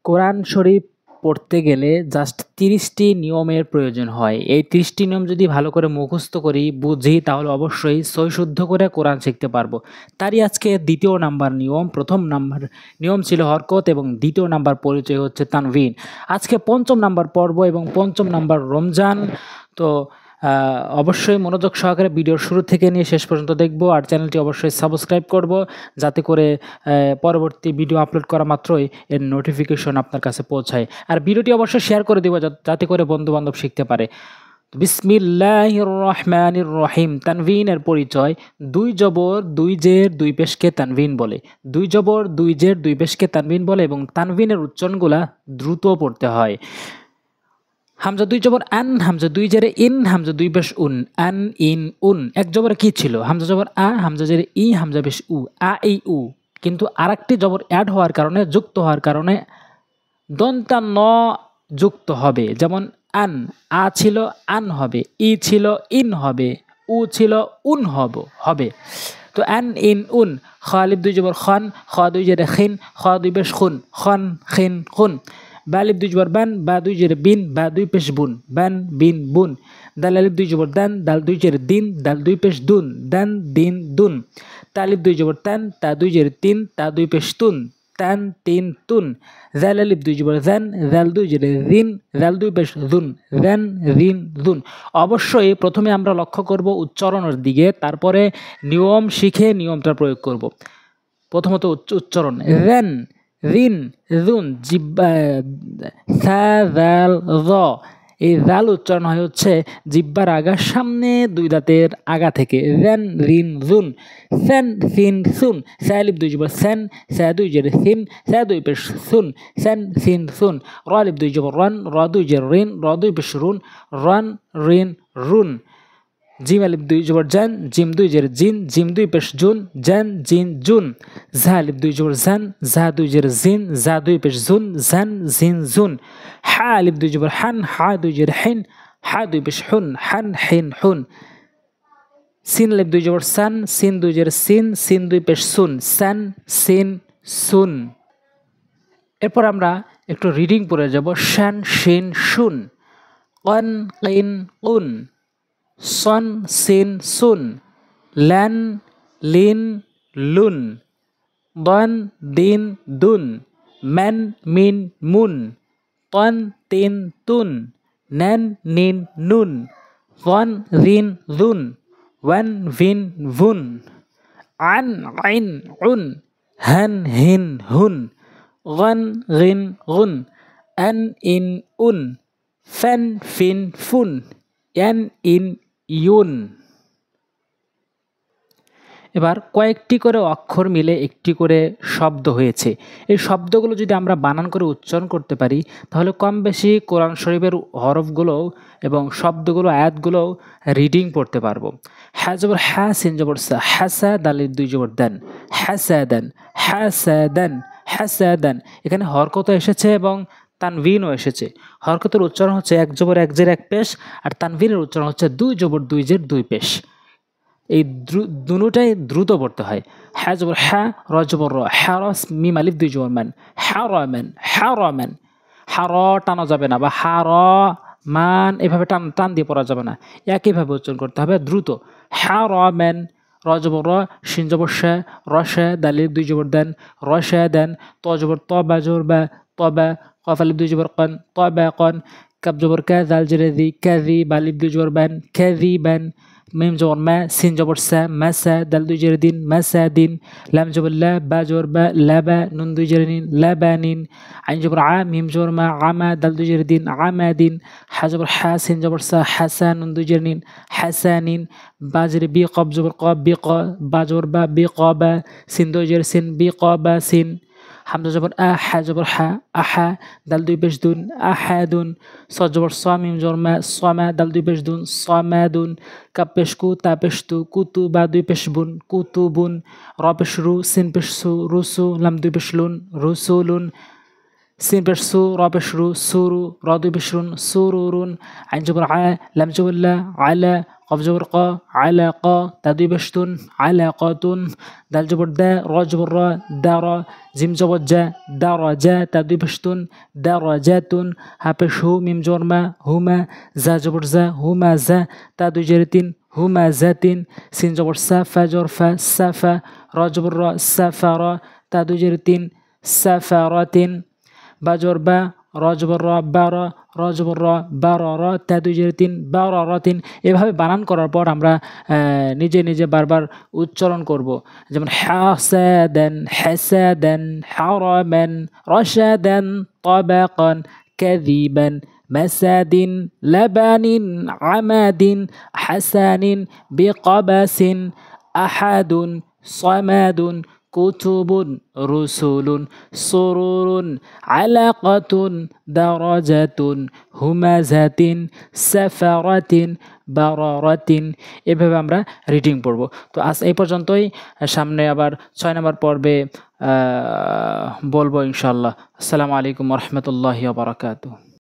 কোরআন শরীফ পড়তে গেলে জাস্ট ৩০টি নিয়মের প্রয়োজন হয়। এই ৩০টি নিয়ম যদি ভালো করে মুখস্থ করি, বুঝি, তাহলে অবশ্যই সই শুদ্ধ করে কোরআন শিখতে পারবো। তারই আজকে ২য় নাম্বার নিয়ম। ১ম নাম্বার নিয়ম ছিল হরকত এবং ২য় নাম্বার পরিচয় হচ্ছে তানভিন। আজকে ৫ম নাম্বার পর্ব এবং ৫ম নাম্বার রমজান। তো অবশ্যই মনোযোগ সহকারে ভিডিওর শুরু থেকে নিয়ে শেষ পর্যন্ত দেখব, আর চ্যানেলটি অবশ্যই সাবস্ক্রাইব করব, যাতে করে পরবর্তী ভিডিও আপলোড করা মাত্রই এর নোটিফিকেশন আপনার কাছে পৌঁছায়। আর ভিডিওটি অবশ্যই শেয়ার করে দেব, যাতে করে বন্ধুবান্ধব শিখতে পারে। বিসমিল্লাহির রহমানির রহিম। তানভিনের পরিচয়: ২ জবর ২ জের ২ পেশকে তানভিন বলে। ২ জবর ২ জের ২ পেশকে তানভিন বলে এবং তানভিনের উচ্চারণগুলা দ্রুত পড়তে হয়। হামজা ২ জবর আন, হামজা ২ জেরে ইন, হামজা ২ পেশ উন, আন ইন উন। এক জবরে কি ছিল? হামজা জবর আ, হামজা জেরে ই, হামজা পেশ উ, আ ই উ। কিন্তু আরেকটি জবর অ্যাড হওয়ার কারণে, যুক্ত হওয়ার কারণে দন্তা ন যুক্ত হবে। যেমন আন, আ ছিল আন হবে, ই ছিল ইন হবে, উ ছিল উন হবে। তো আন ইন উন। খ আলিফ ২ জবর খন, খ ২ জেরে খিন, খ ২ পেশ খুন, খন খিন খুন। বা আলিফ ২ জবর বান, বা ২ জেরে বিন, বা ২ পেশ বুন, বান বিন বুন। দাল আলিফ ২ জবর দান, দাল ২ জেরে দিন, দাল ২ পেশ দুন, দান দিন দুন। তা আলিফ ২ জবর তান, তা ২ জেরে তিন, তা ২ পেশ তুন, তান তিন তুন। জাল আলিফ ২ জবর জান, জাল ২ জেরে জিন, জাল ২ পেশ জুন, জান রিন জুন। অবশ্যই প্রথমে আমরা লক্ষ্য করব উচ্চারণের দিকে, তারপরে নিয়ম শিখে নিয়মটা প্রয়োগ করব। প্রথমত উচ্চারণ: রেন, রিন, জুন, জিব্বা, সা, জাল, জ। এই জাল উচ্চারণ হয় হচ্ছে জিব্বার আগার সামনে ২ দাঁতের আগা থেকে। রেন, রিন, জুন। সেন, সিন, সুন। সা আলিফ ২ জবর সেন, সা ২ জেরে সিন, সা ২ পেশ সুন, সেন সিন সুন। র আলিফ ২ জবর রন, র ২ জেরে রিন, র ২ পেশ রুন, রন রিন রুন। জিম আলিফ ২ জবর জান, জিম ২ জেরে জিন, জিম ২ পেশ জুন, জান জিন জুন। জা আলিফ ২ জবর জান, জা ২ জেরে জিন, জা ২ পেশ জুন, জান জিন জুন। হা আলিফ ২ জবর হান, হা ২ জেরে হিন, হা ২ পেশ হুন, হান হিন হুন। সিন আলিফ ২ জবর সান, সিন ২ জেরে সিন, সিন ২ পেশ সুন, সান সিন সুন। এরপর আমরা একটু রিডিং পড়ে যাব। শান শিন শুন, কন কিন কুন, সন সিন সুন, ল্যান লিন লুন, দন দিন দুন, ম্যান মিন মুন, তন তিন তুন, ন্যান নিন নুন, ওয়ান রিন জুন, ওয়ান ভিন ভুন, আন আইন উন, হান হিন হুন, গন গিন গুন, আন ইন উন, ফ্যান ফিন ফুন, ইয়ান ইন ইউন। এবার কয়েকটি করে অক্ষর মিলে একটি করে শব্দ হয়েছে। এই শব্দগুলো যদি আমরা বানান করে উচ্চারণ করতে পারি, তাহলে কম বেশি কোরআন শরীফের হরফগুলো এবং শব্দগুলো, আয়াতগুলো রিডিং পড়তে পারবো। হ্যাঁ জবর হ্যাঁ, সিন জবর সা, হ্যাসা, দালিফ ২ জবর দেন, হ্যাসাদান, হ্যাসাদান, হ্যাসাদান। এখানে হরকত এসেছে এবং তানভিনও এসেছে। হরকতের উচ্চারণ হচ্ছে ১ জবর ১ জের ১ পেশ, আর তানভিনের উচ্চারণ হচ্ছে ২ জবর ২ জের ২ পেশ। এই দুটোটাই দ্রুত পড়তে হয়। হ্যাঁ জবর হ্যাঁ, র জবর র, হ্যাঁ রস মিম আলিফ ২ জবর ম্যান, হ্যাঁ র ম্যান, হ্যাঁ র ম্যান। হ্যাঁ র টানা যাবে না, বা হ্যাঁ র মান এভাবে টান দিয়ে পড়া যাবে না, একইভাবে উচ্চারণ করতে হবে দ্রুত। হ্যাঁ র ম্যান, র জবর র, শিন জবর শা, র শা, দালিফ ২ জবর দেন, র শা দেন, ত জবর ত, বা জবর বা, ত বা, কফ আলিফ ২ জবর কন, ত বা কন। কাব জবর কা, জাল জেরে জি, কাজি, বালিফ ২ জবর ব্যান, কাজি ব্যান। মিম জবর মা, সিন জবর সা, মাসা, দাল ২ জেরে দিন, মাসা দিন। লাম জবর লা, বা জবর বা, লাবা, নুন ২ জেরে নিন, লাবা নিন। আইন জবর আ, মিম জবর মা, আমা, দাল ২ জেরে দিন, আমা দিন। হা জবর হা, সিন জবর সা, হাসা, নুন ২ জেরে নিন, হাসা নিন। বা জেরে বি, কব জবর ক, বি ক, বা জবর বা, বি ক বা। সিন ২ জেরে সিন, বি ক বা সিন। হামজা জবর আ, হা জবর হা, আহা, দাল ২ পেশ দুন, আহাদুন। স জবর স, মিম জবর মা, সমা, দাল ২ পেশ দুন, সমাদুন। কাপ পেশ কু, তা পেশ তু, কুতু, বা ২ পেশ বুন, কুতুবুন। র পেশ রু, সিন পেশ সু, রুসু, লাম ২ পেশ লুন, রুসুলুন। সিন পেশ সু র পেশ রু সুরু র দুই পেশ রুন সুরুরুন আইন জবর আ লাম জবর লা আলা কফ জবর ক আলা ক তা দুই পেশ তুন আলা কতুন দাল জবর দা র জবর র দা র জিম জবর জা দা র জা তা দুই পেশ তুন দা র জাতুন হা পেশ হু মিম জবর মা হুমা জা জবর জা হুমা জা তা দুই জের তিন হুমা জাতিন সিন জবর সা ফা জবর ফা সাফা র জবর র সাফারা তা দুই জের তিন সাফারাতিন বা জবর বা র জবর র বারা র জবর র বারারা তা দুই জের তিন বারারাতিন। এভাবে বানান করার পর আমরা নিজে নিজে বারবার উচ্চারণ করব। যেমন হাসাদান হাসাদান হারামান রাশাদান তাবাকান কাযিবান মাসাদিন লাবানিন আমাদিন হাসানিন বিকাবাসিন আহাদুন সামাদুন কুতুবুন রুসুলুন সুরুরুন আলাকাতুন দারাজাতুন হুমাজাতিন সাফারাতিন বারারাতিন। এভাবে আমরা রিডিং পড়ব। তো আজ এই পর্যন্তই। সামনে আবার 6 নম্বর পর্বে বলবো ইনশাআল্লাহ। আসসালামু আলাইকুম ওয়া রাহমাতুল্লাহি ওয়া বারাকাতুহু।